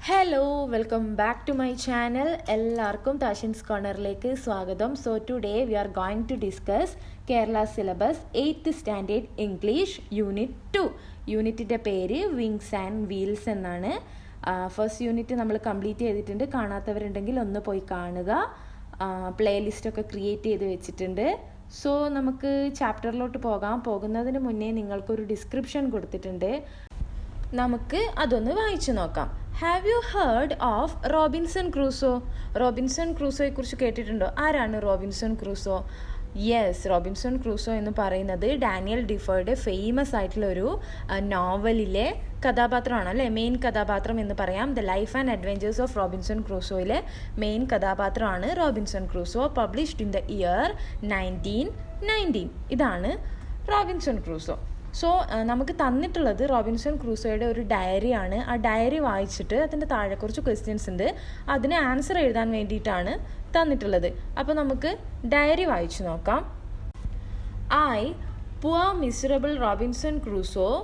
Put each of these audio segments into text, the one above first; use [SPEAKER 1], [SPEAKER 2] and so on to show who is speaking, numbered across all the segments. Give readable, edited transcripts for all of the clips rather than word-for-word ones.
[SPEAKER 1] Hello welcome back to my channel. എല്ലാവർക്കും താഷിൻസ് കോർണറിലേക്ക് സ്വാഗതം. So today we are going to discuss Kerala syllabus 8th standard English unit 2. യൂണിറ്റിൻ്റെ പേര് വിങ്സ് ആൻഡ് വീൽസ് എന്നാണ്. ഫസ്റ്റ് യൂണിറ്റ് നമ്മൾ കംപ്ലീറ്റ് ചെയ്തിട്ടുണ്ട്. കാണാത്തവരുണ്ടെങ്കിൽ ഒന്ന് പോയി കാണുക. പ്ലേലിസ്റ്റൊക്കെ ക്രിയേറ്റ് ചെയ്ത് വെച്ചിട്ടുണ്ട്. സോ നമുക്ക് ചാപ്റ്ററിലോട്ട് പോകുന്നതിന് മുന്നേ നിങ്ങൾക്കൊരു ഡിസ്ക്രിപ്ഷൻ കൊടുത്തിട്ടുണ്ട്. നമുക്ക് അതൊന്ന് വായിച്ചു നോക്കാം. Have you heard of Robinson Crusoe? Robinson ക്രൂസോയെ കുറിച്ച് കേട്ടിട്ടുണ്ടോ? ആരാണ് Robinson Crusoe? Yes, Robinson Crusoe എന്ന് പറയുന്നത് ഡാനിയൽ ഡിഫോയുടെ ഫേമസ് ആയിട്ടുള്ള ഒരു നോവലിലെ കഥാപാത്രമാണ് അല്ലേ, മെയിൻ കഥാപാത്രം എന്ന് പറയാം. The life and adventures of Robinson ക്രൂസോയിലെ മെയിൻ കഥാപാത്രമാണ് Robinson Crusoe. Published in the year 1919. ഇതാണ് റോബിൻസൺ ക്രൂസോ. സോ നമുക്ക് തന്നിട്ടുള്ളത് റോബിൻസൺ ക്രൂസോയുടെ ഒരു ഡയറിയാണ്. ആ ഡയറി വായിച്ചിട്ട് അതിൻ്റെ താഴെ കുറച്ച് ക്വസ്റ്റ്യൻസ് ഉണ്ട്, അതിന് ആൻസർ എഴുതാൻ വേണ്ടിയിട്ടാണ് തന്നിട്ടുള്ളത്. അപ്പോൾ നമുക്ക് ഡയറി വായിച്ചു നോക്കാം. I, poor miserable Robinson Crusoe,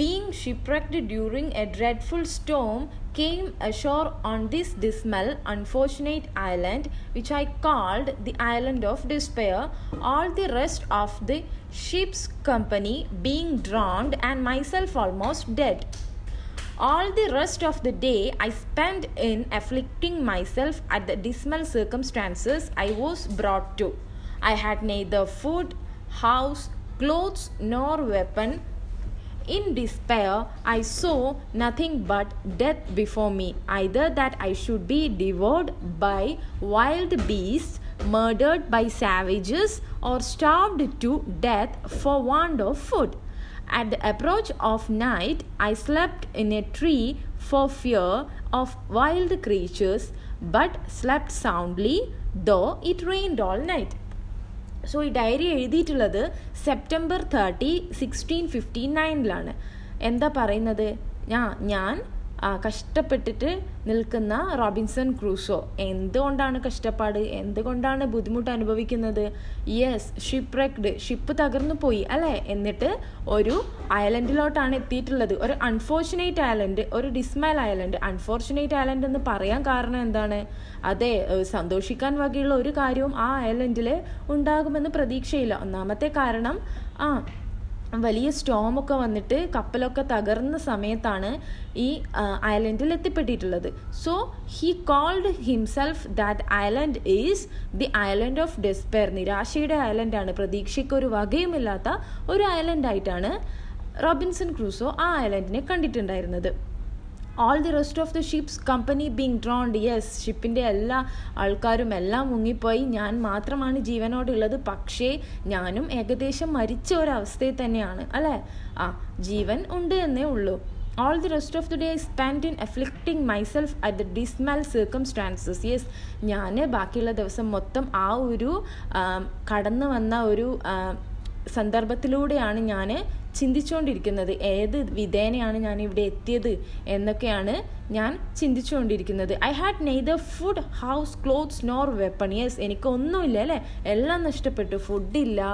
[SPEAKER 1] being shipwrecked during a dreadful storm, came ashore on this dismal, unfortunate island, which I called the Island of Despair, all the rest of the ship's company being drowned and myself almost dead. All the rest of the day I spent in afflicting myself at the dismal circumstances I was brought to. I had neither food, house, clothes, nor weapon. In despair, I saw nothing but death before me, either that I should be devoured by wild beasts, murdered by savages, or starved to death for want of food. At the approach of night, I slept in a tree for fear of wild creatures, but slept soundly, though it rained all night. So ഈ diary എഴുതിയിട്ടുള്ളത് September 30, 1659 എന്താ പറയുന്നത്? ഞാൻ കഷ്ടപ്പെട്ടിട്ട് നിൽക്കുന്ന Robinson Crusoe എന്തുകൊണ്ടാണ് കഷ്ടപ്പാട്, എന്തുകൊണ്ടാണ് ബുദ്ധിമുട്ട് അനുഭവിക്കുന്നത്? യെസ്, ഷിപ്പ്രെക്ഡ്, ഷിപ്പ് തകർന്നു പോയി അല്ലേ. എന്നിട്ട് ഒരു ഐലൻഡിലോട്ടാണ് എത്തിയിട്ടുള്ളത്. ഒരു അൺഫോർച്ചുനേറ്റ് ഐലൻഡ്, ഒരു ഡിസ്മൽ ഐലൻഡ്. അൺഫോർച്ചുനേറ്റ് ഐലൻഡ് എന്ന് പറയാൻ കാരണം എന്താണ്? അതെ, സന്തോഷിക്കാൻ വകയുള്ള ഒരു കാര്യവും ആ ഐലൻഡിൽ ഉണ്ടാകുമെന്ന് പ്രതീക്ഷയില്ല. ഒന്നാമത്തെ കാരണം വലിയ സ്റ്റോമൊക്കെ വന്നിട്ട് കപ്പലൊക്കെ തകർന്ന സമയത്താണ് ഈ ഐലൻഡിൽ എത്തിപ്പെട്ടിട്ടുള്ളത്. So he called himself that island is the island of despair. നിരാശയുടെ ഐലൻഡാണ്, പ്രതീക്ഷയ്ക്കൊരു വകയുമില്ലാത്ത ഒരു ഐലൻഡായിട്ടാണ് റോബിൻസൺ ക്രൂസോ ആ ഐലൻഡിനെ കണ്ടിട്ടുണ്ടായിരുന്നത്. All the rest of the ship's company being drowned. Yes, ഷിപ്പിൻ്റെ എല്ലാ ആൾക്കാരും എല്ലാം മുങ്ങിപ്പോയി, ഞാൻ മാത്രമാണ് ജീവനോടുള്ളത്. പക്ഷേ ഞാനും ഏകദേശം മരിച്ച ഒരവസ്ഥയിൽ തന്നെയാണ് അല്ലേ. ജീവൻ ഉണ്ട് എന്നേ ഉള്ളൂ. All the rest of the day spent in afflicting myself at the dismal circumstances. Yes, ഞാൻ ബാക്കിയുള്ള ദിവസം മൊത്തം ആ ഒരു കടന്നു വന്ന ഒരു സന്ദർഭത്തിലൂടെയാണ് ഞാൻ ചിന്തിച്ചുകൊണ്ടിരിക്കുന്നത്. ഏത് വിധേനയാണ് ഞാൻ ഇവിടെ എത്തിയത് എന്നൊക്കെയാണ് ഞാൻ ചിന്തിച്ചുകൊണ്ടിരിക്കുന്നത്. I had neither food, house, clothes, nor weapon. Yes, എനിക്കൊന്നുമില്ല അല്ലേ, എല്ലാം നഷ്ടപ്പെട്ടു. ഫുഡില്ല,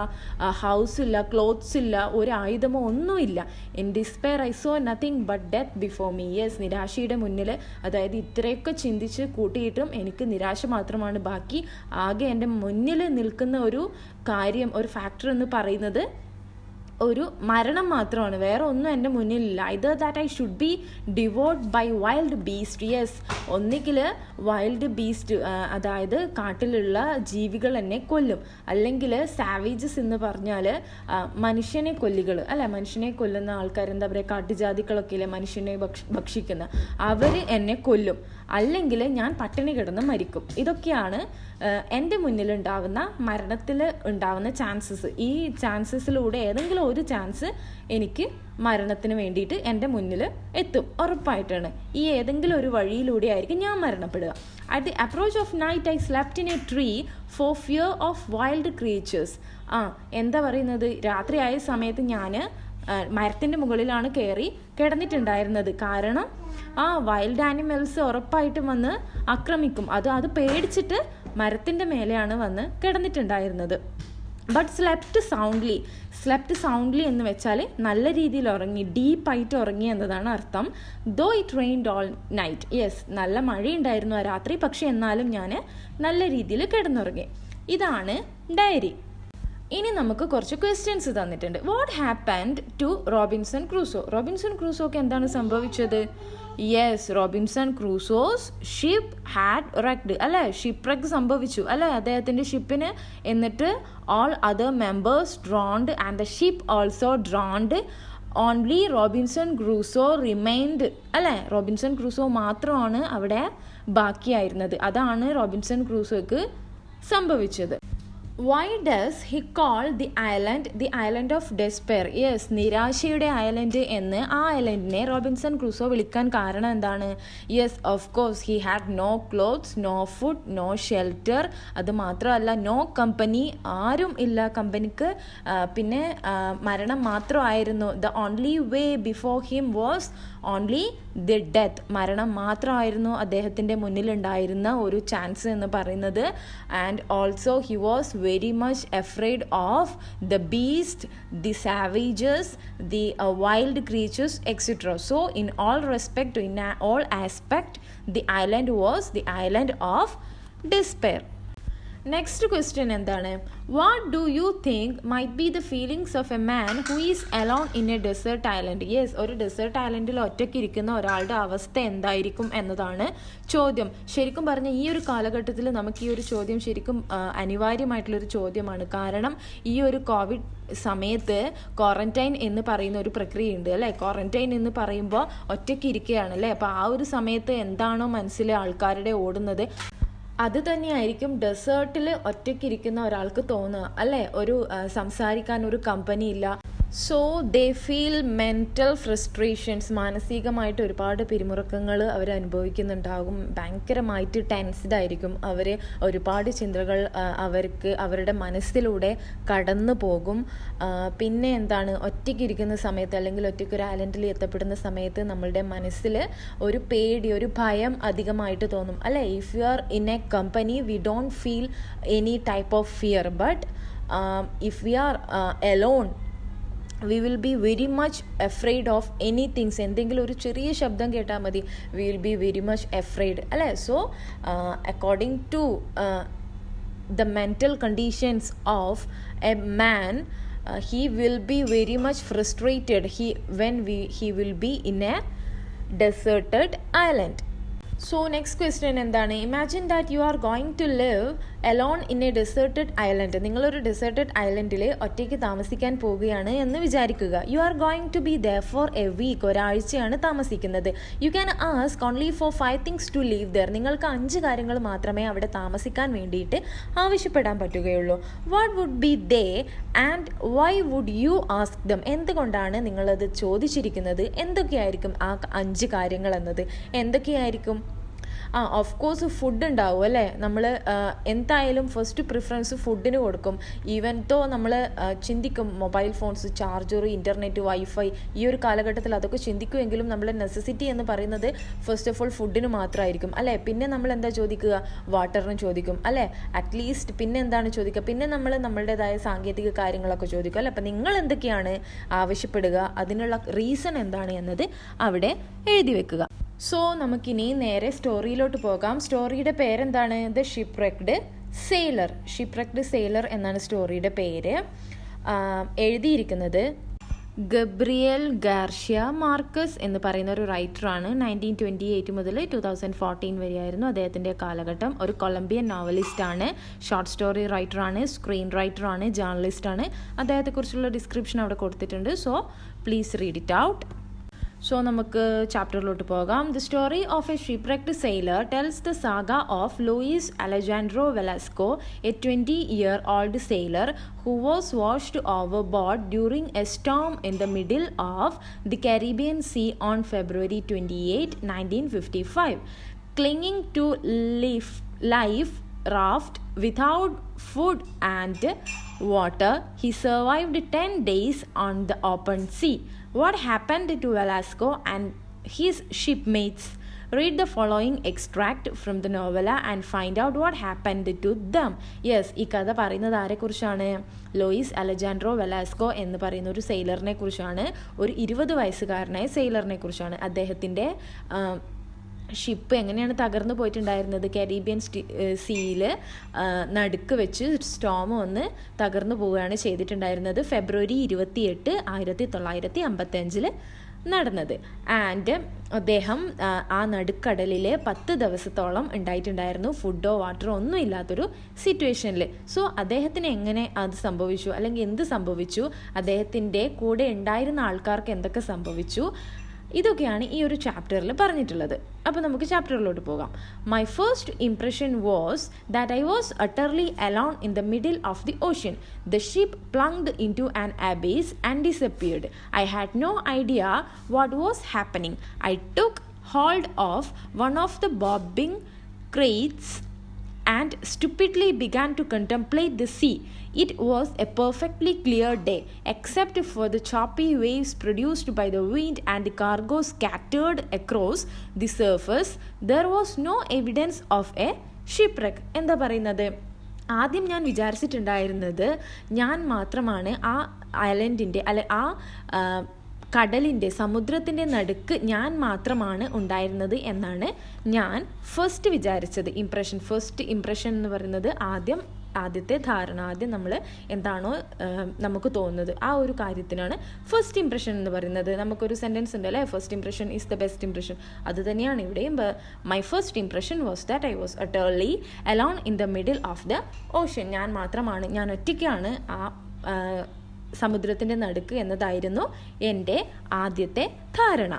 [SPEAKER 1] ഹൗസില്ല, ക്ലോത്ത്സ് ഇല്ല, ഒരു ആയുധമോ ഒന്നുമില്ല. In despair I so nothing but death before me. Yes, നിരാശയുടെ മുന്നിൽ, അതായത് ഇത്രയൊക്കെ ചിന്തിച്ച് കൂട്ടിയിട്ടും എനിക്ക് നിരാശ മാത്രമാണ് ബാക്കി. ആകെ എൻ്റെ മുന്നിൽ നിൽക്കുന്ന ഒരു കാര്യം, ഒരു ഫാക്ടർ എന്ന് പറയുന്നത് ഒരു മരണം മാത്രമാണ്, വേറെ ഒന്നും എൻ്റെ മുന്നിലില്ല. Either that I should be devoured by wild beast. Yes, ഒന്നുകിൽ വൈൽഡ് ബീസ്റ്റ്, അതായത് കാട്ടിലുള്ള ജീവികൾ എന്നെ കൊല്ലും, അല്ലെങ്കിൽ സാവേജസ് എന്ന് പറഞ്ഞാൽ മനുഷ്യനെ കൊല്ലുകൾ അല്ലെ, മനുഷ്യനെ കൊല്ലുന്ന ആൾക്കാർ, എന്താ പറയുക, കാട്ടുജാതികളൊക്കെ ഇല്ലേ മനുഷ്യനെ ഭക്ഷിക്കുന്ന, അവർ എന്നെ കൊല്ലും, അല്ലെങ്കിൽ ഞാൻ പട്ടിണി കിടന്ന് മരിക്കും. ഇതൊക്കെയാണ് എൻ്റെ മുന്നിലുണ്ടാവുന്ന മരണത്തിൽ ഉണ്ടാവുന്ന ചാൻസസ്. ഈ ചാൻസസിലൂടെ ഏതെങ്കിലും ഒരു ചാൻസ് എനിക്ക് മരണത്തിന് വേണ്ടിയിട്ട് എൻ്റെ മുന്നിൽ എത്തും, ഉറപ്പായിട്ടാണ്. ഈ ഏതെങ്കിലും ഒരു വഴിയിലൂടെ ആയിരിക്കും ഞാൻ മരണപ്പെടുക. At the approach of night I slept in a tree for fear of wild creatures. എന്താ പറയുന്നത്? രാത്രിയായ സമയത്ത് ഞാൻ മരത്തിൻ്റെ മുകളിലാണ് കയറി കിടന്നിട്ടുണ്ടായിരുന്നത്. കാരണം വൈൽഡ് ആനിമൽസ് ഉറപ്പായിട്ടും വന്ന് ആക്രമിക്കും. അത് പേടിച്ചിട്ട് മരത്തിൻ്റെ മേലെയാണ് വന്ന് കിടന്നിട്ടുണ്ടായിരുന്നത്. ബട്ട് സ്ലെപ്റ്റ് സൗണ്ട്ലി എന്ന് വെച്ചാൽ നല്ല രീതിയിൽ ഉറങ്ങി, ഡീപ്പായിട്ട് ഉറങ്ങി എന്നതാണ് അർത്ഥം. Though it rained all night. Yes, നല്ല മഴയുണ്ടായിരുന്നു ആ രാത്രി, പക്ഷെ എന്നാലും ഞാൻ നല്ല രീതിയിൽ കിടന്നുറങ്ങി. ഇതാണ് ഡയറി. ഇനി നമുക്ക് കുറച്ച് ക്വസ്റ്റ്യൻസ് തന്നിട്ടുണ്ട്. What happened to Robinson Crusoe? Robinson ക്രൂസോക്ക് എന്താണ് സംഭവിച്ചത്? Yes, Robinson Crusoe's ship had wrecked, അല്ലേ? ഷിപ്പ് റെക്ക് സംഭവിച്ചു, അല്ലേ? അദ്ദേഹത്തിൻ്റെ ഷിപ്പിന്. എന്നിട്ട് all other members drowned and the ship also drowned. Only Robinson Crusoe remained, അല്ലേ? റോബിൻസൺ ക്രൂസോ മാത്രമാണ് അവിടെ ബാക്കിയായിരുന്നത്. അതാണ് റോബിൻസൺ ക്രൂസോക്ക് സംഭവിച്ചത്. Why does he call the island of despair? Yes, നിരാശയുടെ ഐലൻഡ് എന്ന് ആ ഐലൻഡിനെ റോബിൻസൺ ക്രൂസോ വിളിക്കാൻ കാരണം എന്താണ്? Yes, of course, he had no clothes, no food, no shelter. അത് മാത്രമല്ല, നോ കമ്പനി, ആരും ഇല്ല കമ്പനിക്ക്. പിന്നെ മരണം മാത്രമായിരുന്നു. The only way before him was only the death. മരണം മാത്രമായിരുന്നു അദ്ദേഹത്തിൻ്റെ മുന്നിലുണ്ടായിരുന്ന ഒരു ചാൻസ് എന്ന് പറയുന്നത്. And also he was very much afraid of the beast, the savages, the wild creatures, etc. So in all respect, in all aspect, the island was the island of despair. Next question എന്താണ്? What do you think might be the feelings of a man who is alone in a desert island? Yes, ഒരു desert ഐലൻഡിൽ ഒറ്റയ്ക്കിരിക്കുന്ന ഒരാളുടെ അവസ്ഥ എന്തായിരിക്കും എന്നതാണ് ചോദ്യം. ശരിക്കും പറഞ്ഞാൽ ഈ ഒരു കാലഘട്ടത്തിൽ നമുക്ക് ഈ ഒരു ചോദ്യം ശരിക്കും അനിവാര്യമായിട്ടുള്ളൊരു ചോദ്യമാണ്. കാരണം ഈ ഒരു കോവിഡ് സമയത്ത് ക്വാറന്റൈൻ എന്ന് പറയുന്ന ഒരു പ്രക്രിയ ഉണ്ട്, അല്ലേ? ക്വാറന്റൈൻ എന്ന് പറയുമ്പോൾ ഒറ്റയ്ക്ക് ഇരിക്കുകയാണ്, അല്ലേ? അപ്പോൾ ആ ഒരു സമയത്ത് എന്താണോ മനസ്സിലെ ആൾക്കാരുടെ ഓടുന്നത് അത് തന്നെയായിരിക്കും ഡെസേർട്ടിൽ ഒറ്റയ്ക്കിരിക്കുന്ന ഒരാൾക്ക് തോന്നുക, അല്ലേ? ഒരു സംസാരിക്കാൻ ഒരു കമ്പനി ഇല്ല. So they feel mental frustrations. മാനസികമായിട്ട് ഒരുപാട് പിരിമുറുക്കങ്ങൾ അവർ അനുഭവിക്കുന്നുണ്ടാകും. ഭയങ്കരമായിട്ട് ടെൻസ്ഡ് ആയിരിക്കും അവർ. ഒരുപാട് ചിന്തകൾ അവരുടെ മനസ്സിലൂടെ കടന്നു പോകും. പിന്നെ എന്താണ്, ഒറ്റയ്ക്കിരിക്കുന്ന സമയത്ത് അല്ലെങ്കിൽ ഒറ്റയ്ക്കൊരു ഐലൻഡിൽ എത്തപ്പെടുന്ന സമയത്ത് നമ്മളുടെ മനസ്സിൽ ഒരു പേടി, ഒരു ഭയം അധികമായിട്ട് തോന്നും, അല്ലേ? If you are in a company we don't feel any type of fear, but if we are alone we will be very much afraid of anything. എന്തെങ്കിലും ഒരു ചെറിയ ശബ്ദം കേട്ടാൽ മതി, we will be very much afraid, അല്ലേ? So according to the mental conditions of a man, he will be very much frustrated when he will be in a deserted island. So next question എന്താണ്? Imagine that you are going to live alone in a deserted island. നിങ്ങളൊരു deserted ഐലൻഡിൽ ഒറ്റയ്ക്ക് താമസിക്കാൻ പോവുകയാണ് എന്ന് വിചാരിക്കുക. You are going to be there for a week. ഒരാഴ്ചയാണ് താമസിക്കുന്നത്. You can ask only for 5 things to leave there. നിങ്ങൾക്ക് 5 കാര്യങ്ങൾ മാത്രമേ അവിടെ താമസിക്കാൻ വേണ്ടിയിട്ട് ആവശ്യപ്പെടാൻ പറ്റുകയുള്ളൂ. What would be they and why would you ask them? എന്തുകൊണ്ടാണ് നിങ്ങളത് ചോദിച്ചിരിക്കുന്നത്? എന്തൊക്കെയായിരിക്കും ആ 5 കാര്യങ്ങൾ എന്നത്? എന്തൊക്കെയായിരിക്കും? ഓഫ് കോഴ്സ് ഫുഡ് ഉണ്ടാവും, അല്ലേ? നമ്മൾ എന്തായാലും ഫസ്റ്റ് പ്രിഫറൻസ് ഫുഡിന് കൊടുക്കും. ഈവൻ തോ നമ്മൾ ചിന്തിക്കും mobile phones, charger, internet, wifi, ഈ ഒരു കാലഘട്ടത്തിൽ അതൊക്കെ ചിന്തിക്കുമെങ്കിലും നമ്മുടെ നെസസിറ്റി എന്ന് പറയുന്നത് ഫസ്റ്റ് ഓഫ് ഓൾ ഫുഡിന് മാത്രമായിരിക്കും, അല്ലേ? പിന്നെ നമ്മൾ എന്താ ചോദിക്കുക? വാട്ടറിന് ചോദിക്കും, അല്ലേ? അറ്റ്ലീസ്റ്റ് പിന്നെ എന്താണ് ചോദിക്കുക? പിന്നെ നമ്മൾ നമ്മളുടേതായ സാങ്കേതിക കാര്യങ്ങളൊക്കെ ചോദിക്കും, അല്ലേ? അപ്പം നിങ്ങൾ എന്തൊക്കെയാണ് ആവശ്യപ്പെടുക, അതിനുള്ള റീസൺ എന്താണ് എന്നത് അവിടെ എഴുതി വെക്കുക. സോ നമുക്കിനി നേരെ സ്റ്റോറിയിലോട്ട് പോകാം. സ്റ്റോറിയുടെ പേരെന്താണ്? The shipwrecked sailor. Shipwrecked sailor എന്നാണ് സ്റ്റോറിയുടെ പേര്. എഴുതിയിരിക്കുന്നത് ഗബ്രിയൽ ഗാർഷ്യ മാർക്കസ് എന്ന് പറയുന്ന ഒരു റൈറ്ററാണ്. 1928 മുതൽ 2014 വരെയായിരുന്നു അദ്ദേഹത്തിൻ്റെ കാലഘട്ടം. ഒരു കൊളംബിയൻ നോവലിസ്റ്റാണ്, ഷോർട്ട് സ്റ്റോറി റൈറ്ററാണ്, സ്ക്രീൻ റൈറ്ററാണ്, ജേർണലിസ്റ്റാണ്. അദ്ദേഹത്തെക്കുറിച്ചുള്ള ഡിസ്ക്രിപ്ഷൻ അവിടെ കൊടുത്തിട്ടുണ്ട്. So please read it out. So നമുക്ക് ചാപ്റ്ററിലോട്ട് പോകാം. The story of a shipwrecked sailor tells the saga of Luis Alejandro Velasco, a 20-year-old sailor who was washed overboard during a storm in the middle of the Caribbean Sea on February 28, 1955. Clinging to life raft without food and water, he survived 10 days on the open sea. What happened to Velasco and his shipmates? Read the following extract from the novella and find out what happened to them. Yes, ഈ കഥ പറയുന്നത് ആരെക്കുറിച്ചാണ്? Lois Alejandro Velasco എന്ന് പറയുന്ന ഒരു സെയിലറിനെ കുറിച്ചാണ്. ഒരു 20 വയസ്സുകാരനായ സെയിലറിനെ കുറിച്ചാണ്. അദ്ദേഹത്തിൻ്റെ ഷിപ്പ് എങ്ങനെയാണ് തകർന്നു പോയിട്ടുണ്ടായിരുന്നത്? കരീബിയൻ സീയിൽ നടുക്ക് വെച്ച് സ്റ്റോം വന്ന് തകർന്നു പോവുകയാണ് ചെയ്തിട്ടുണ്ടായിരുന്നത്. ഫെബ്രുവരി 28, 1955 നടന്നത്. ആൻഡ് അദ്ദേഹം ആ നടുക്കടലിൽ 10 ദിവസത്തോളം ഉണ്ടായിട്ടുണ്ടായിരുന്നു, ഫുഡോ വാട്ടറോ ഒന്നും ഇല്ലാത്തൊരു സിറ്റുവേഷനിൽ. സോ അദ്ദേഹത്തിന് എങ്ങനെ അത് സംഭവിച്ചു, അല്ലെങ്കിൽ എന്ത് സംഭവിച്ചു, അദ്ദേഹത്തിൻ്റെ കൂടെ ഉണ്ടായിരുന്ന ആൾക്കാർക്ക് എന്തൊക്കെ സംഭവിച്ചു, ഇതൊക്കെയാണ് ഈ ഒരു ചാപ്റ്ററിൽ പറഞ്ഞിട്ടുള്ളത്. അപ്പോൾ നമുക്ക് ചാപ്റ്ററിലോട്ട് പോകാം. My first impression was that I was utterly alone in the middle of the ocean. The ship plunged into an abyss and disappeared. I had no idea what was happening. I took hold of one of the bobbing crates and stupidly began to contemplate the sea. It was a perfectly clear day, except for the choppy waves produced by the wind and the cargo scattered across the surface. There was no evidence of a shipwreck. എന്താ പറയുന്നത്? ആദ്യം ഞാൻ വിചാരിച്ചിട്ടുണ്ടായിരുന്നത് ഞാൻ മാത്രമാണ് ആ ഐലൻഡിൻ്റെ ആ കടലിൻ്റെ സമുദ്രത്തിൻ്റെ നടുക്ക് ഞാൻ മാത്രമാണ് ഉണ്ടായിരുന്നത് എന്നാണ് ഞാൻ ഫസ്റ്റ് വിചാരിച്ചത്. ഫസ്റ്റ് ഇംപ്രഷൻ എന്ന് പറയുന്നത് ആദ്യത്തെ ധാരണ, ആദ്യം നമ്മൾ എന്താണോ നമുക്ക് തോന്നുന്നത് ആ ഒരു കാര്യത്തിനാണ് ഫസ്റ്റ് ഇംപ്രഷൻ എന്ന് പറയുന്നത്. നമുക്കൊരു സെൻറ്റൻസ് ഉണ്ട് അല്ലേ, first impression is the best impression. അത് തന്നെയാണ് ഇവിടെയും. My first impression was that I was utterly alone in the middle of the ocean. ഞാൻ ഒറ്റയ്ക്കാണ് ആ സമുദ്രത്തിൻ്റെ നടുക്ക് എന്നതായിരുന്നു എൻ്റെ ആദ്യത്തെ ധാരണ.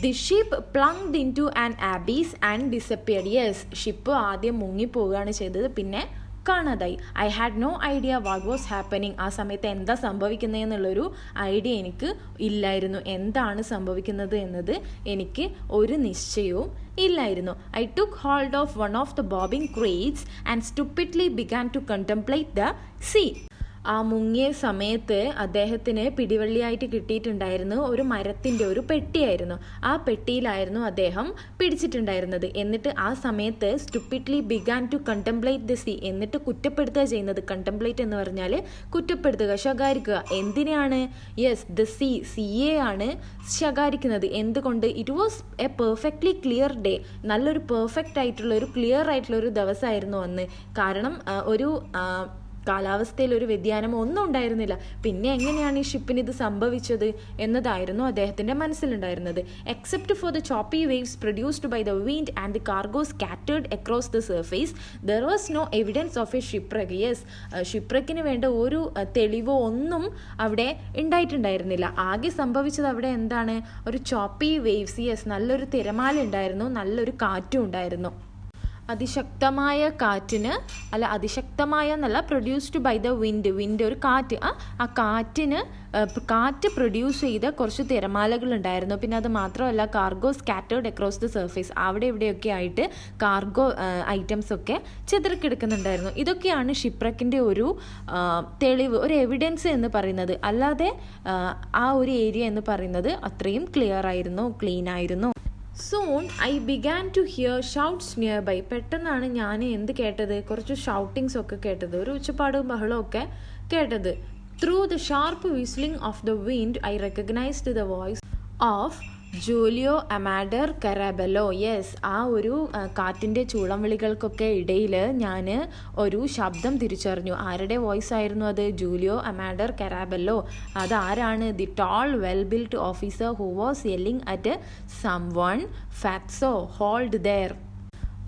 [SPEAKER 1] The ship plunged into an abyss and disappeared. Yes, ship ആദ്യം മുങ്ങിപ്പോവുകയാണ് ചെയ്തത്, പിന്നെ കാണാതായി. I had no idea what was happening. ആ സമയത്ത് എന്താ സംഭവിക്കുന്നതെന്നുള്ളൊരു ഐഡിയ എനിക്ക് ഇല്ലായിരുന്നു. എന്താണ് സംഭവിക്കുന്നത് എന്നത് എനിക്ക് ഒരു നിശ്ചയവും ഇല്ലായിരുന്നു. I took hold of one of the bobbing crates and stupidly began to contemplate the sea. ആ മുങ്ങിയ സമയത്ത് അദ്ദേഹത്തിന് പിടിവള്ളിയായിട്ട് കിട്ടിയിട്ടുണ്ടായിരുന്നു ഒരു മരത്തിൻ്റെ ഒരു പെട്ടിയായിരുന്നു. ആ പെട്ടിയിലായിരുന്നു അദ്ദേഹം പിടിച്ചിട്ടുണ്ടായിരുന്നത്. എന്നിട്ട് ആ സമയത്ത് stupidly began to contemplate the sea, എന്നിട്ട് കുറ്റപ്പെടുത്തുക ചെയ്യുന്നത്. കണ്ടംപ്ലേറ്റ് എന്ന് പറഞ്ഞാൽ കുറ്റപ്പെടുത്തുക, ശകാരിക്കുക. എന്തിനെയാണ്? യെസ്, ദ സിയെ ആണ് ശകാരിക്കുന്നത്. എന്തുകൊണ്ട്? It was A perfectly clear day. നല്ലൊരു പെർഫെക്റ്റ് ആയിട്ടുള്ള ഒരു ക്ലിയർ ആയിട്ടുള്ള ഒരു ദിവസമായിരുന്നു അന്ന്. കാരണം ഒരു കാലാവസ്ഥയിൽ ഒരു വ്യതിയാനം ഒന്നും ഉണ്ടായിരുന്നില്ല. പിന്നെ എങ്ങനെയാണ് ഈ ഷിപ്പിന് ഇത് സംഭവിച്ചത് എന്നതായിരുന്നു അദ്ദേഹത്തിൻ്റെ മനസ്സിലുണ്ടായിരുന്നത്. Except for the choppy waves produced by the wind and the cargo scattered across the surface there was no evidence of a shipwreck. Yes, ഷിപ്രക്കിന് വേണ്ട ഒരു തെളിവോ ഒന്നും അവിടെ ഉണ്ടായിട്ടുണ്ടായിരുന്നില്ല. ആകെ സംഭവിച്ചത് അവിടെ എന്താണ്? ഒരു ചോപ്പി വേവ്സ്. യെസ്, നല്ലൊരു തിരമാല ഉണ്ടായിരുന്നു, നല്ലൊരു കാറ്റും ഉണ്ടായിരുന്നു. അതിശക്തമായ കാറ്റിന് അതിശക്തമായ എന്നല്ല, പ്രൊഡ്യൂസ്ഡ് ബൈ ദ വിൻഡ് ഒരു കാറ്റ്. ആ കാറ്റ് പ്രൊഡ്യൂസ് ചെയ്ത കുറച്ച് തിരമാലകൾ ഉണ്ടായിരുന്നു. പിന്നെ അത് മാത്രമല്ല, cargo scattered across the surface. അവിടെ ഇവിടെയൊക്കെ ആയിട്ട് കാർഗോ ഐറ്റംസ് ഒക്കെ ചിതറിക്കിടക്കുന്നുണ്ടായിരുന്നു. ഇതൊക്കെയാണ് ഷിപ്രക്കിൻ്റെ ഒരു തെളിവ്, ഒരു എവിഡൻസ് എന്ന് പറയുന്നത്. അല്ലാതെ ആ ഒരു ഏരിയ എന്ന് പറയുന്നത് അത്രയും ക്ലിയർ ആയിരുന്നു, ക്ലീൻ ആയിരുന്നു. Soon I began to hear shouts nearby. പെട്ടെന്നാണ് ഞാൻ എന്ത് കേട്ടത്? കുറച്ച് ഷൗട്ടിങ്സ് ഒക്കെ കേട്ടത്, ഒരു ഉച്ചപ്പാടും ബഹളവും ഒക്കെ കേട്ടത്. Through the sharp whistling of the wind I recognized the voice of Julio Amador Caraballo. Yes, ആ ഒരു കാറ്റിൻ്റെ ചൂളം വിളികൾക്കൊക്കെ ഇടയിൽ ഞാൻ ഒരു ശബ്ദം തിരിച്ചറിഞ്ഞു. ആരുടെ വോയിസ് ആയിരുന്നു അത്? Julio Amador Caraballo. അതാരാണ്? The tall well built officer who was yelling at someone fatso hold there.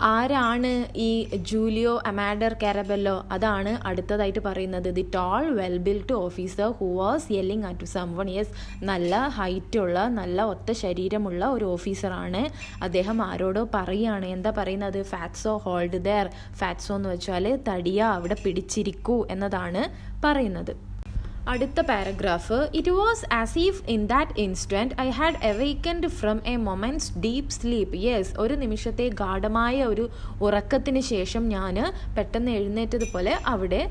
[SPEAKER 1] ആരാണ് ഈ ജൂലിയോ അമാഡർ കാരബെല്ലോ? അതാണ് അടുത്തതായിട്ട് പറയുന്നത്. The tall well built officer who was yelling at someone. Yes, നല്ല ഹൈറ്റുള്ള, നല്ല ഒത്ത ശരീരമുള്ള ഒരു ഓഫീസറാണ്. അദ്ദേഹം ആരോടോ പറയുകയാണ്. എന്താ പറയുന്നത്? ഫാറ്റ്സോ ഹോൾഡ് ദെയർ. ഫാറ്റ്സോ എന്ന് വെച്ചാൽ തടിയ, അവിടെ പിടിച്ചിരിക്കൂ എന്നതാണ് പറയുന്നത്. അടുത്ത paragraph. It was as if in that instant I had awakened from A moments deep sleep. Yes, ഒരു നിമിഷത്തെ ഗാഢമായ ഒരു ഉറക്കത്തിന് ശേഷം ഞാൻ പെട്ടെന്ന് എഴുന്നേറ്റതുപോലെ അവിടെ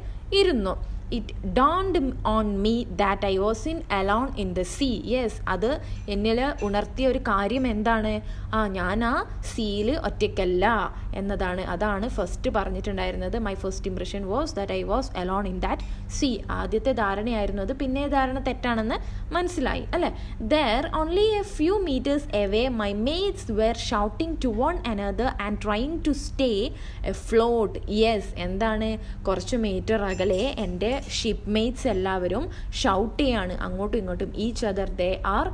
[SPEAKER 1] ഇരുന്നു. It dawned on me that I was alone in the sea. Yes, അത് എന്നിൽ ഉണർത്തിയ ഒരു കാര്യം എന്താണ്? ഞാൻ ആ സീയിൽ ഒറ്റയ്ക്കല്ല എന്നതാണ്. അതാണ് ഫസ്റ്റ് പറഞ്ഞിട്ടുണ്ടായിരുന്നത്. My first impression was that I was alone in that sea. ആദ്യത്തെ ധാരണയായിരുന്നു അത്, പിന്നെ ധാരണ തെറ്റാണെന്ന് മനസ്സിലായി അല്ലേ. There only a few metres away my mates were shouting to one another and trying to stay float. Yes, എന്താണ്, കുറച്ച് മീറ്റർ അകലെ എൻ്റെ ഷിപ്പ്മേറ്റ്സ് എല്ലാവരും ഷൗട്ട് ചെയ്യാണ് അങ്ങോട്ടും ഇങ്ങോട്ടും. Each other they are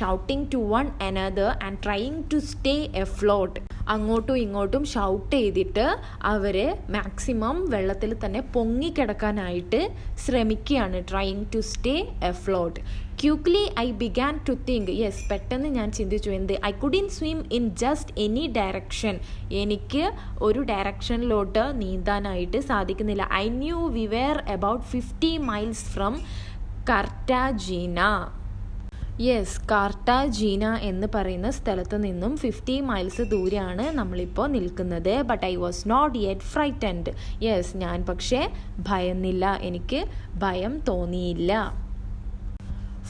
[SPEAKER 1] shouting to one another and trying to stay afloat. അങ്ങോട്ടും ഇങ്ങോട്ടും ഷൗട്ട് ചെയ്തിട്ട് അവർ മാക്സിമം വെള്ളത്തിൽ തന്നെ പൊങ്ങിക്കിടക്കാനായിട്ട് ശ്രമിക്കുകയാണ്. Trying to stay afloat. Quickly I began to think. Yes, പെട്ടെന്ന് ഞാൻ ചിന്തിച്ചു, എന്ത്? I couldn't swim in just any direction. എനിക്ക് ഒരു ഡയറക്ഷനിലോട്ട് നീന്താനായിട്ട് സാധിക്കുന്നില്ല. I knew we were about 50 miles from Cartagena. Yes, Cartagena എന്ന് പറയുന്ന സ്ഥലത്ത് നിന്നും 50 miles ദൂരെയാണ് നമ്മളിപ്പോൾ നിൽക്കുന്നത്. But I was not yet frightened. Yes, ഞാൻ പക്ഷേ ഭയന്നില്ല, എനിക്ക് ഭയം തോന്നിയില്ല.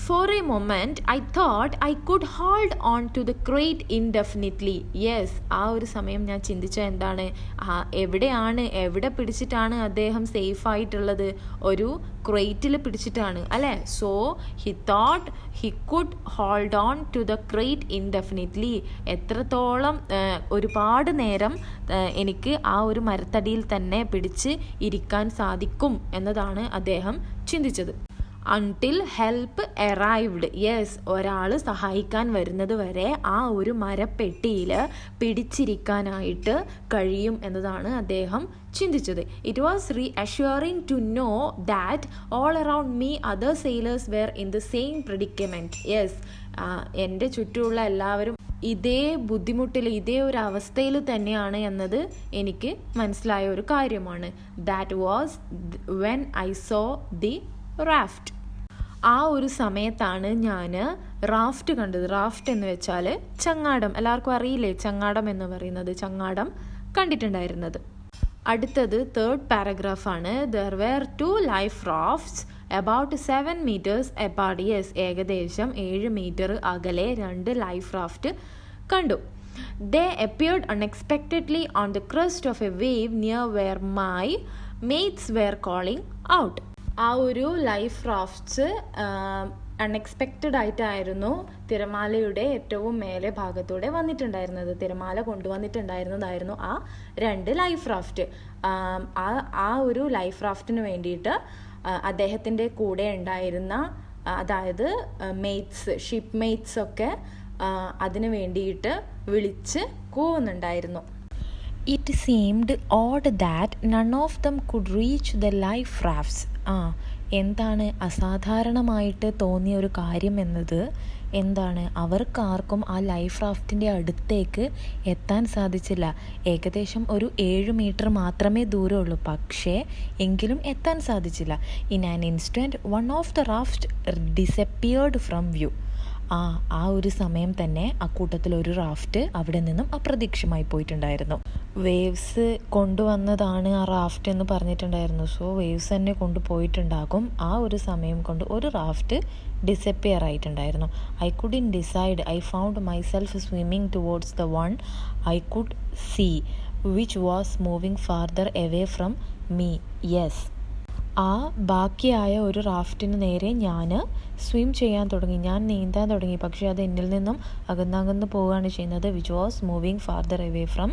[SPEAKER 1] For a moment, I thought I could hold on to the crate indefinitely. Yes, ആ ഒരു സമയം ഞാൻ ചിന്തിച്ച എന്താണ്, എവിടെ പിടിച്ചിട്ടാണ് അദ്ദേഹം സേഫ് ആയിട്ടുള്ളത്? ഒരു ക്രേറ്റിൽ പിടിച്ചിട്ടാണ് അല്ലേ. So he thought he could hold on to the crate indefinitely. എത്രത്തോളം ഒരുപാട് നേരം എനിക്ക് ആ ഒരു മരത്തടിയിൽ തന്നെ പിടിച്ച് ഇരിക്കാൻ സാധിക്കും എന്നതാണ് അദ്ദേഹം ചിന്തിച്ചത്. Until help arrived. യെസ്, ഒരാൾ സഹായിക്കാൻ വരുന്നത് വരെ ആ ഒരു മരപ്പെട്ടിയിൽ പിടിച്ചിരിക്കാനായിട്ട് കഴിയും എന്നതാണ് അദ്ദേഹം ചിന്തിച്ചത്. It was reassuring to know that all around me other sailors were in the same predicament. Yes, എൻ്റെ ചുറ്റുമുള്ള എല്ലാവരും ഇതേ ബുദ്ധിമുട്ടിൽ, ഇതേ ഒരു അവസ്ഥയിൽ തന്നെയാണ് എന്നത് എനിക്ക് മനസ്സിലായ ഒരു കാര്യമാണ്. That was when I so the raft. ആ ഒരു സമയത്താണ് ഞാൻ റാഫ്റ്റ് കണ്ടത്. റാഫ്റ്റ് എന്ന് വെച്ചാൽ ചങ്ങാടം. എല്ലാവർക്കും അറിയില്ലേ ചങ്ങാടം എന്ന് പറയുന്നത്? ചങ്ങാടം കണ്ടിട്ടുണ്ടായിരുന്നത്. അടുത്തത് തേർഡ് പാരഗ്രാഫാണ്. There were 2 life rafts about 7 meters apart. Yes, ഏകദേശം 7 മീറ്റർ അകലെ 2 ലൈഫ് റാഫ്റ്റ് കണ്ടു. They appeared unexpectedly on the crest of a wave near where my mates were calling out. ആ ഒരു ലൈഫ് റാഫ്റ്റ്സ് അൺഎക്സ്പെക്റ്റഡ് ആയിട്ടായിരുന്നു തിരമാലയുടെ ഏറ്റവും മേലെ ഭാഗത്തൂടെ വന്നിട്ടുണ്ടായിരുന്നത്. തിരമാല കൊണ്ടുവന്നിട്ടുണ്ടായിരുന്നതായിരുന്നു ആ 2 ലൈഫ് റാഫ്റ്റ്. ആ ഒരു ലൈഫ് റാഫ്റ്റിന് വേണ്ടിയിട്ട് അദ്ദേഹത്തിൻ്റെ കൂടെ ഉണ്ടായിരുന്ന, അതായത് മേറ്റ്സ്, ഷിപ്പ് മേറ്റ്സ് ഒക്കെ അതിന് വേണ്ടിയിട്ട് വിളിച്ച് കൂവുന്നുണ്ടായിരുന്നു. It seemed odd that none of them could reach the life rafts. എന്താണ് അസാധാരണമായിട്ട് തോന്നിയ ഒരു കാര്യം എന്നത് എന്താണ്? അവർക്കാർക്കും ആ ലൈഫ് റാഫ്റ്റിൻ്റെ അടുത്തേക്ക് എത്താൻ സാധിച്ചില്ല. ഏകദേശം ഒരു 7 മീറ്റർ മാത്രമേ ദൂരമുള്ളൂ, പക്ഷേ എങ്കിലും എത്താൻ സാധിച്ചില്ല. In an instant one of the raft disappeared from view. ആ ഒരു സമയം തന്നെ അക്കൂട്ടത്തിൽ ഒരു റാഫ്റ്റ് അവിടെ നിന്നും അപ്രത്യക്ഷമായി പോയിട്ടുണ്ടായിരുന്നു. വേവ്സ് കൊണ്ടുവന്നതാണ് ആ റാഫ്റ്റ് എന്ന് പറഞ്ഞിട്ടുണ്ടായിരുന്നു. സോ വേവ്സ് തന്നെ കൊണ്ടുപോയിട്ടുണ്ടാകും. ആ ഒരു സമയം കൊണ്ട് ഒരു റാഫ്റ്റ് ഡിസപ്പിയർ ആയിട്ടുണ്ടായിരുന്നു. I couldn't decide. I found myself swimming towards the one I could see which was moving farther away from me. Yes, ആ ബാക്കിയായ ഒരു റാഫ്റ്റിന് നേരെ ഞാൻ സ്വിം ചെയ്യാൻ തുടങ്ങി, ഞാൻ നീന്താൻ തുടങ്ങി. പക്ഷേ അത് എന്നിൽ നിന്നും അകന്നകന്ന് പോവുകയാണ് ചെയ്യുന്നത്. Which was moving farther away from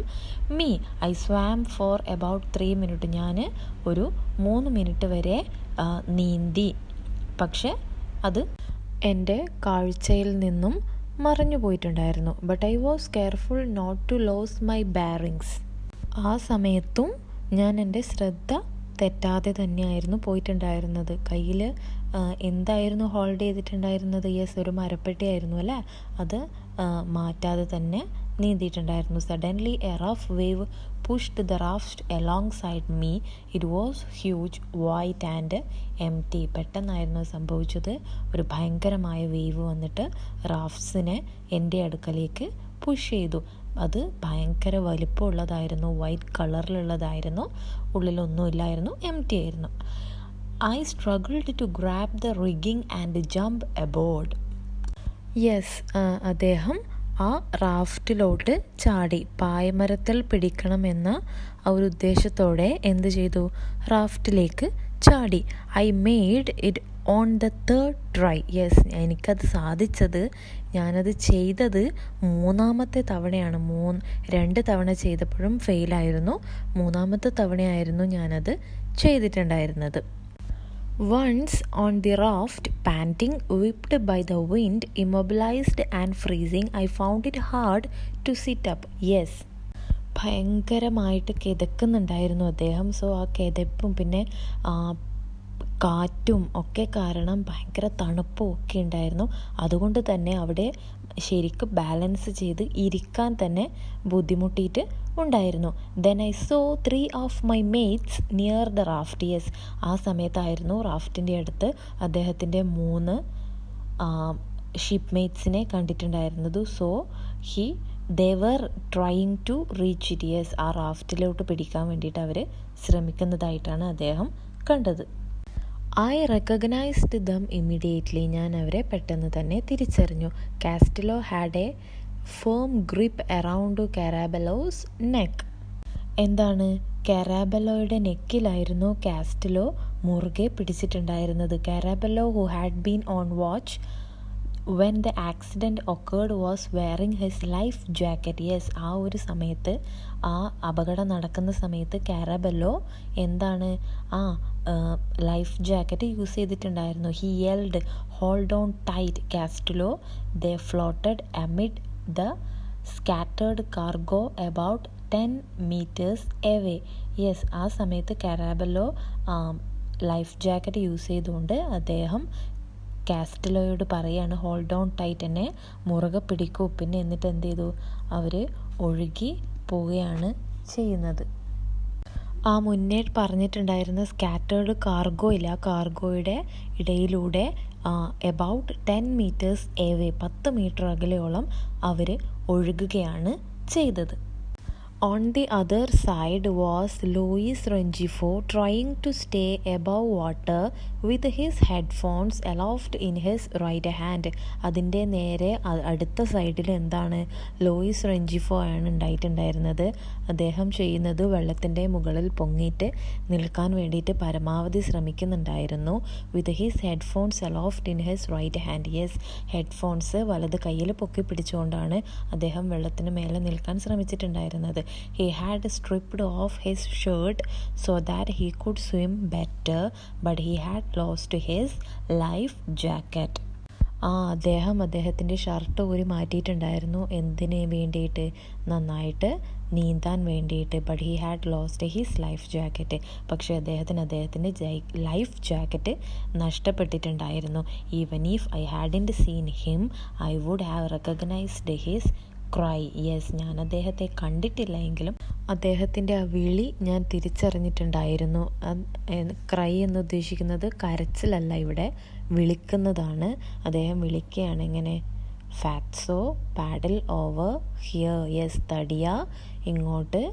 [SPEAKER 1] me. I swam for about 3 minutes. ഞാൻ ഒരു 3 minutes വരെ നീന്തി, പക്ഷെ അത് എൻ്റെ കാഴ്ചയിൽ നിന്നും മറഞ്ഞു പോയിട്ടുണ്ടായിരുന്നു. But I was careful not to lose my bearings. ആ സമയത്തും ഞാൻ എൻ്റെ ശ്രദ്ധ തെറ്റാതെ തന്നെയായിരുന്നു പോയിട്ടുണ്ടായിരുന്നത്. കയ്യിൽ എന്തായിരുന്നു ഹോൾഡ് ചെയ്തിട്ടുണ്ടായിരുന്നത്? യെസ്, ഒരു മരപ്പെട്ടിയായിരുന്നു അല്ലേ. അത് മാറ്റാതെ തന്നെ നീന്തിയിട്ടുണ്ടായിരുന്നു. Suddenly a rough wave pushed the raft alongside me. It was huge, white and empty. പെട്ടെന്നായിരുന്നു സംഭവിച്ചത്. ഒരു ഭയങ്കരമായ വേവ് വന്നിട്ട് റാഫ്റ്റ്സിനെ എൻ്റെ അടുക്കലേക്ക് പുഷ് ചെയ്തു. അത് ഭയങ്കര വലിപ്പമുള്ളതായിരുന്നു, വൈറ്റ് കളറിലുള്ളതായിരുന്നു, ഉള്ളിലൊന്നുമില്ലായിരുന്നു, എംറ്റി ആയിരുന്നു. I struggled to grab the rigging and jump aboard. Yes, അദ്ദേഹം ആ റാഫ്റ്റിലോട്ട് ചാടി. പായ്മരത്തിൽ പിടിക്കണമെന്ന ആ ഒരു ഉദ്ദേശത്തോടെ എന്ത് ചെയ്തു? റാഫ്റ്റിലേക്ക് ചാടി. I made it on the third try. Yes, എനിക്കത് സാധിച്ചത്, ഞാനത് ചെയ്തത് മൂന്നാമത്തെ തവണയാണ്. 2 തവണ ചെയ്തപ്പോഴും ഫെയിലായിരുന്നു. മൂന്നാമത്തെ തവണയായിരുന്നു ഞാനത് ചെയ്തിട്ടുണ്ടായിരുന്നത്. Once on the raft, panting, whipped by the wind, immobilized and freezing, I found it hard to sit up. Yes, ഭയങ്കരമായിട്ട് കിതക്കുന്നുണ്ടായിരുന്നു അദ്ദേഹം. സോ ആ കിതപ്പും പിന്നെ കാറ്റും ഒക്കെ കാരണം ഭയങ്കര തണുപ്പും ഒക്കെ ഉണ്ടായിരുന്നു. അതുകൊണ്ട് തന്നെ അവിടെ ശരിക്കും ബാലൻസ് ചെയ്ത് ഇരിക്കാൻ തന്നെ ബുദ്ധിമുട്ടിയിട്ട് ഉണ്ടായിരുന്നു. Then I saw 3 of my mates near the raft. Yes, ആ സമയത്തായിരുന്നു റാഫ്റ്റിൻ്റെ അടുത്ത് അദ്ദേഹത്തിൻ്റെ 3 ഷിപ്പ്മേറ്റ്സിനെ കണ്ടിട്ടുണ്ടായിരുന്നത്. So they were trying to reach it. Yes, ആ റാഫ്റ്റിലോട്ട് പിടിക്കാൻ വേണ്ടിയിട്ട് അവർ ശ്രമിക്കുന്നതായിട്ടാണ് അദ്ദേഹം കണ്ടത്. I recognised them immediately. ഞാൻ അവരെ പെട്ടെന്ന് തന്നെ തിരിച്ചറിഞ്ഞു. Castillo had a firm grip around Caraballo's neck. എന്താണ്? കാരാബെലോയുടെ നെക്കിലായിരുന്നു കാസ്റ്റലോ മുറുകെ പിടിച്ചിട്ടുണ്ടായിരുന്നത്. Caraballo, who had been on watch when the accident occurred, was wearing his life jacket. Yes, ആ ഒരു സമയത്ത്, ആ അപകടം നടക്കുന്ന സമയത്ത് കാരാബെല്ലോ എന്താണ് ലൈഫ് ജാക്കറ്റ് യൂസ് ചെയ്തിട്ടുണ്ടായിരുന്നു. He yelled, hold on tight Castillo. They floated amid the scattered cargo about 10 meters away. Yes, ആ സമയത്ത് കാരാബെല്ലോ ലൈഫ് ജാക്കറ്റ് യൂസ് ചെയ്തുകൊണ്ട് അദ്ദേഹം കാസ്റ്റലോയോട് പറയാണ്, ഹോൾഡ് ഓൺ ടൈറ്റ്, എന്നെ മുറുകെ പിടിക്കൂ. പിന്നെ എന്നിട്ട് എന്ത് ചെയ്തു? അവർ ഒഴുകി പോവുകയാണ് ചെയ്യുന്നത്. ആ മുന്നേ പറഞ്ഞിട്ടുണ്ടായിരുന്ന സ്കാറ്റേർഡ് കാർഗോ ഇല്ല, ആ കാർഗോയുടെ ഇടയിലൂടെ എബൌട്ട് 10 meters away, 10 മീറ്റർ അകലെയോളം അവർ ഒഴുകുകയാണ് ചെയ്തത്. On the other side was Luis Rengifo, trying to stay above water with his headphones aloft in his right hand. അതിൻ്റെ നേരെ അടുത്ത സൈഡിൽ എന്താണ്? ലൂയിസ് റെഞ്ചിഫോ ആണ് ഉണ്ടായിട്ടുണ്ടായിരുന്നത്. അദ്ദേഹം ചെയ്യുന്നത് വെള്ളത്തിൻ്റെ മുകളിൽ പൊങ്ങിയിട്ട് നിൽക്കാൻ വേണ്ടിയിട്ട് പരമാവധി ശ്രമിക്കുന്നുണ്ടായിരുന്നു. With his headphones aloft in his right hand. Yes, headphones വലത് കയ്യിൽ പൊക്കി പിടിച്ചുകൊണ്ടാണ് അദ്ദേഹം വെള്ളത്തിന് മേലെ നിൽക്കാൻ ശ്രമിച്ചിട്ടുണ്ടായിരുന്നത്. He had stripped off his shirt so that he could swim better, but he had lost his life jacket. അദ്ദേഹത്തിൻ്റെ ഷർട്ട് ഊരി മാറ്റിയിട്ടുണ്ടായിരുന്നു. എന്തിന് വേണ്ടിയിട്ട്? നന്നായിട്ട് നീന്താൻ വേണ്ടിയിട്ട്. But he had lost his life jacket. പക്ഷേ അദ്ദേഹത്തിൻ്റെ ലൈഫ് ജാക്കറ്റ് നഷ്ടപ്പെട്ടിട്ടുണ്ടായിരുന്നു. Even if I hadn't seen him, I would have recognised his cry. Yes, ഞാൻ അദ്ദേഹത്തെ കണ്ടിട്ടില്ല എങ്കിലും അദ്ദേഹത്തിൻ്റെ ആ വിളി ഞാൻ തിരിച്ചറിഞ്ഞിട്ടുണ്ടായിരുന്നു. ക്രൈ എന്ന് ഉദ്ദേശിക്കുന്നത് കരച്ചിലല്ല, ഇവിടെ വിളിക്കുന്നതാണ്. അദ്ദേഹം വിളിക്കുകയാണ്. എങ്ങനെ? ഫാറ്റ്സോ പാഡൽ ഓവർ ഹിയർ. യെസ്, തടിയ ഇങ്ങോട്ട്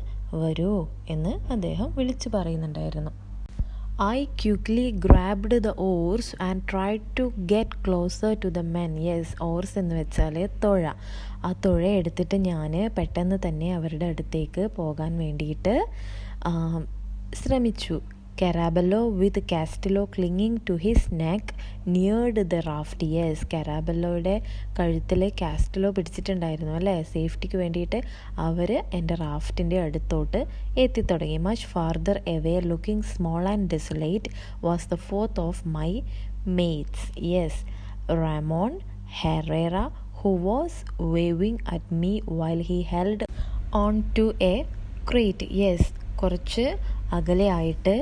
[SPEAKER 1] വരൂ എന്ന് അദ്ദേഹം വിളിച്ചു പറയുന്നുണ്ടായിരുന്നു. I quickly grabbed the oars and tried to get closer to the men. Yes, oars എന്ന് വെച്ചാൽ തുഴ. ആ തുഴ എടുത്തിട്ട് ഞാൻ പെട്ടെന്ന് തന്നെ അവരുടെ അടുത്തേക്ക് പോകാൻ വേണ്ടിയിട്ട് ശ്രമിച്ചു. Caraballo with Castillo clinging to his neck neared the raft. Yes, കാരാബെല്ലോയുടെ കഴുത്തിൽ കാസ്റ്റലോ പിടിച്ചിട്ടുണ്ടായിരുന്നു അല്ലേ, സേഫ്റ്റിക്ക് വേണ്ടിയിട്ട്. അവർ എൻ്റെ റാഫ്റ്റിൻ്റെ അടുത്തോട്ട് എത്തിത്തുടങ്ങി. Much farther away, looking small and desolate, was the 4th of my mates. Yes, Ramon Herrera, who was waving at me while he held on to a crate. Yes, കുറച്ച് അകലെയായിട്ട്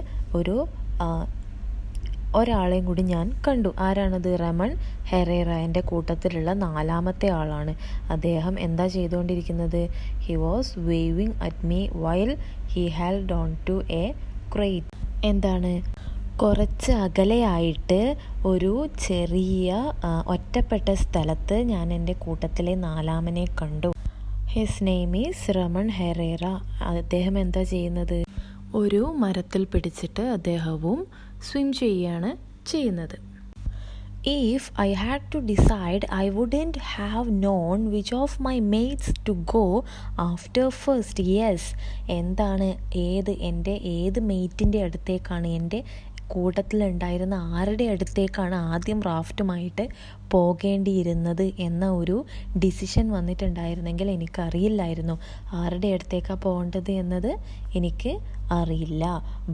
[SPEAKER 1] ഒരാളെയും കൂടി ഞാൻ കണ്ടു. ആരാണത്? റമൺ ഹെറേറ, എൻ്റെ കൂട്ടത്തിലുള്ള 4ാമത്തെ ആളാണ്. അദ്ദേഹം എന്താ ചെയ്തുകൊണ്ടിരിക്കുന്നത്? He was waving at me while he held on to a crate. എന്താണ്? കുറച്ച് അകലെയായിട്ട് ഒരു ചെറിയ ഒറ്റപ്പെട്ട സ്ഥലത്ത് ഞാൻ എൻ്റെ കൂട്ടത്തിലെ 4ാമനെ കണ്ടു. His name is Ramon Herrera. അദ്ദേഹം എന്താ ചെയ്യുന്നത്? ഒരു മരത്തിൽ പിടിച്ചിട്ട് അദ്ദേഹവും സ്വിം ചെയ്യുകയാണ് ചെയ്യുന്നത്. If I had to decide, I wouldn't have known which of my mates to go after first. Yes, എന്താണ് ഏത് മെയ്റ്റിൻ്റെ അടുത്തേക്കാണ്, എൻ്റെ കൂട്ടത്തിലുണ്ടായിരുന്ന ആരുടെ അടുത്തേക്കാണ് ആദ്യം റാഫ്റ്റുമായിട്ട് പോകേണ്ടിയിരുന്നത് എന്ന ഒരു ഡിസിഷൻ വന്നിട്ടുണ്ടായിരുന്നെങ്കിൽ എനിക്കറിയില്ലായിരുന്നു ആരുടെ അടുത്തേക്കാണ് പോകേണ്ടത് എന്നത് എനിക്ക് അറിയില്ല.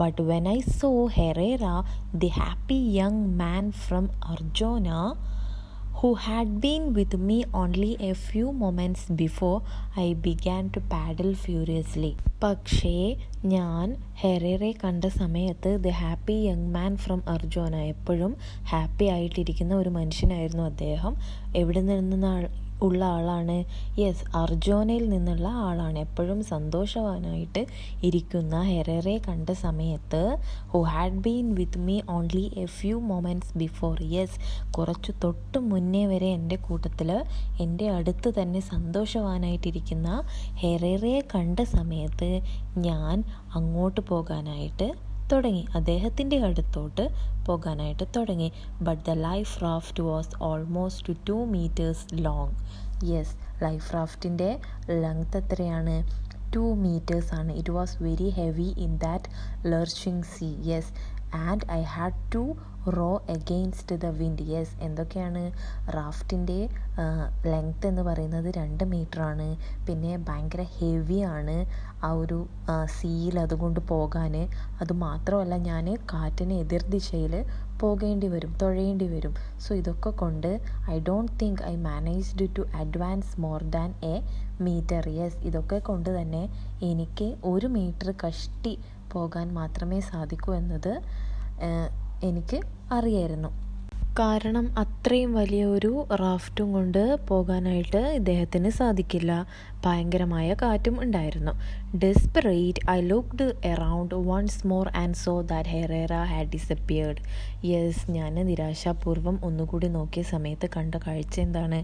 [SPEAKER 1] But when I saw Herrera, the happy young man from Arjona who had been with me only a few moments before, I began to paddle furiously. പക്ഷേ ഞാൻ ഹെറേറെ കണ്ട സമയത്ത് the happy young man from Arjona, എപ്പോഴും happy ആയിട്ടിരിക്കുന്ന ഒരു മനുഷ്യനായിരുന്നു അദ്ദേഹം. എവിടെ നിന്ന് ഉള്ള ആളാണ്? യെസ്, അർജോനയിൽ നിന്നുള്ള ആളാണ്. എപ്പോഴും സന്തോഷവാനായിട്ട് ഇരിക്കുന്ന ഹെറേറെ കണ്ട സമയത്ത് who had been with me only a few moments before. Yes, കുറച്ച് തൊട്ട് മുന്നേ വരെ എൻ്റെ കൂട്ടത്തിൽ എൻ്റെ അടുത്ത് തന്നെ സന്തോഷവാനായിട്ടിരിക്കുന്ന ഹെറേറയെ കണ്ട സമയത്ത് ഞാൻ അങ്ങോട്ട് പോകാനായിട്ട് തുടങ്ങി, അദ്ദേഹത്തിൻ്റെ അടുത്തോട്ട് പോകാനായിട്ട് തുടങ്ങി. But the life raft was almost 2 meters long. Yes, life റാഫ്റ്റിൻ്റെ ലെങ്ത് എത്രയാണ്? 2 meters ആണ്. It was very heavy in that lurching sea. Yes, and I had to row against the wind. Yes, എന്തൊക്കെയാണ്? റാഫ്റ്റിൻ്റെ ലെങ്ത് എന്ന് പറയുന്നത് 2 മീറ്ററാണ്. പിന്നെ ഭയങ്കര ഹെവിയാണ് ആ ഒരു സീയിൽ അതുകൊണ്ട് പോകാൻ. അതുമാത്രമല്ല, ഞാൻ കാറ്റിന് എതിർദിശയിൽ തുഴയേണ്ടി വരും. സോ ഇതൊക്കെ കൊണ്ട് I don't think I managed to advance more than a metre. Yes, ഇതൊക്കെ കൊണ്ട് തന്നെ എനിക്ക് 1 മീറ്റർ കഷ്ടി പോകാൻ മാത്രമേ സാധിക്കൂ എന്നത് എനിക്ക് അറിയായിരുന്നു. കാരണം അത്രയും വലിയൊരു റാഫ്റ്റും കൊണ്ട് പോകാനായിട്ട് ഇദ്ദേഹത്തിന് സാധിക്കില്ല. ഭയങ്കരമായ കാറ്റും ഉണ്ടായിരുന്നു. Desperate, I looked around once more and saw that Herrera had disappeared. Yes, ഞാൻ നിരാശാപൂർവ്വം ഒന്നുകൂടി നോക്കിയ സമയത്ത് കണ്ട കാഴ്ച എന്താണ്?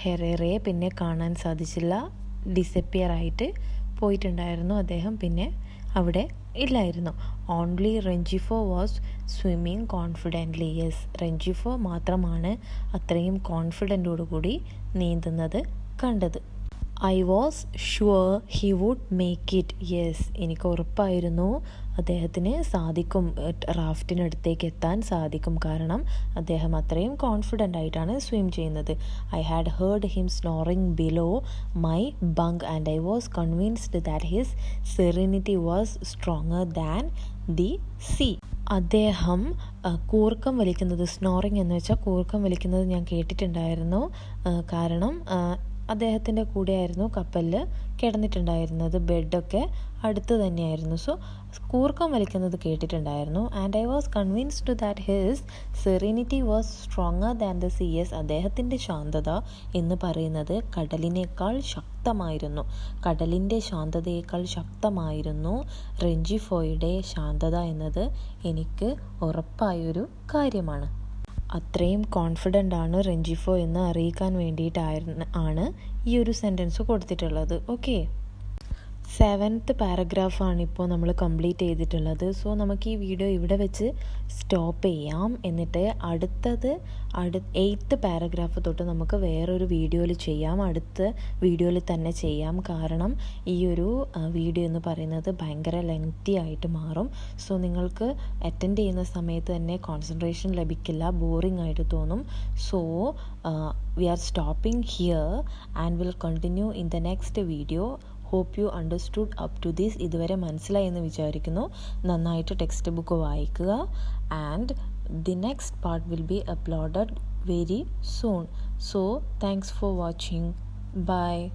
[SPEAKER 1] ഹെറേറയെ പിന്നെ കാണാൻ സാധിച്ചില്ല. ഡിസപ്പിയർ ആയിട്ട് പോയിട്ടുണ്ടായിരുന്നു അദ്ദേഹം, പിന്നെ അവിടെ ഇല്ലായിരുന്നു. Only Rengifo was swimming confidently. Yes, Rengifo മാത്രമാണ് അത്രയും കോൺഫിഡൻറ്റോടുകൂടി നീന്തുന്നത് കണ്ടത്. I was sure he would make it. Yes, എനിക്ക് ഉറപ്പായിരുന്നു അദ്ദേഹത്തിന് സാധിക്കും, റാഫ്റ്റിനടുത്തേക്ക് എത്താൻ സാധിക്കും. കാരണം അദ്ദേഹം അത്രയും കോൺഫിഡൻ്റ് ആയിട്ടാണ് സ്വിം ചെയ്യുന്നത്. I had heard him snoring below my bunk and I was convinced that his serenity was stronger than the sea. അദ്ദേഹം കൂർക്കം വലിക്കുന്നത്, സ്നോറിങ് എന്ന് വെച്ചാൽ കൂർക്കം വലിക്കുന്നത് ഞാൻ കേട്ടിട്ടുണ്ടായിരുന്നു. കാരണം അദ്ദേഹത്തിൻ്റെ കൂടെയായിരുന്നു കപ്പലിൽ കിടന്നിട്ടുണ്ടായിരുന്നത്, ബെഡൊക്കെ അടുത്ത് തന്നെയായിരുന്നു. സോ കൂർക്കം വലിക്കുന്നത് കേട്ടിട്ടുണ്ടായിരുന്നു. And I was convinced that his serenity was stronger than the sea. Yes, അദ്ദേഹത്തിൻ്റെ ശാന്തത എന്ന് പറയുന്നത് കടലിനേക്കാൾ ശക്തമായിരുന്നു. കടലിൻ്റെ ശാന്തതയേക്കാൾ ശക്തമായിരുന്നു റെഞ്ചിഫോയുടെ ശാന്തത എന്നത് എനിക്ക് ഉറപ്പായൊരു കാര്യമാണ്. അത്രയും കോൺഫിഡൻ്റ് ആണ് റെഞ്ചിഫോ എന്ന് അറിയിക്കാൻ വേണ്ടിയിട്ടാണ് ഈ ഒരു സെൻറ്റൻസ് കൊടുത്തിട്ടുള്ളത്. ഓക്കെ, 7th പാരഗ്രാഫാണ് ഇപ്പോൾ നമ്മൾ കംപ്ലീറ്റ് ചെയ്തിട്ടുള്ളത്. സോ നമുക്ക് ഈ വീഡിയോ ഇവിടെ വെച്ച് സ്റ്റോപ്പ് ചെയ്യാം. എന്നിട്ട് അടുത്തത് 8th പാരഗ്രാഫ് തൊട്ട് നമുക്ക് വേറൊരു വീഡിയോയിൽ ചെയ്യാം, അടുത്ത വീഡിയോയിൽ തന്നെ ചെയ്യാം. കാരണം ഈ ഒരു വീഡിയോ എന്ന് പറയുന്നത് ഭയങ്കര ലെങ്തി ആയിട്ട് മാറും. സോ നിങ്ങൾക്ക് അറ്റൻഡ് ചെയ്യുന്ന സമയത്ത് തന്നെ കോൺസെൻട്രേഷൻ ലഭിക്കില്ല, ബോറിംഗ് ആയിട്ട് തോന്നും. So we are stopping here and will continue in the next video. Hope you understood up to this. ഇതുവരെ മനസ്സിലായി എന്ന് വിചാരിക്കുന്നു. നന്നായിട്ട് ടെക്സ്റ്റ് ബുക്ക് വായിക്കുക. And the next part will be uploaded very soon. So thanks for watching. Bye.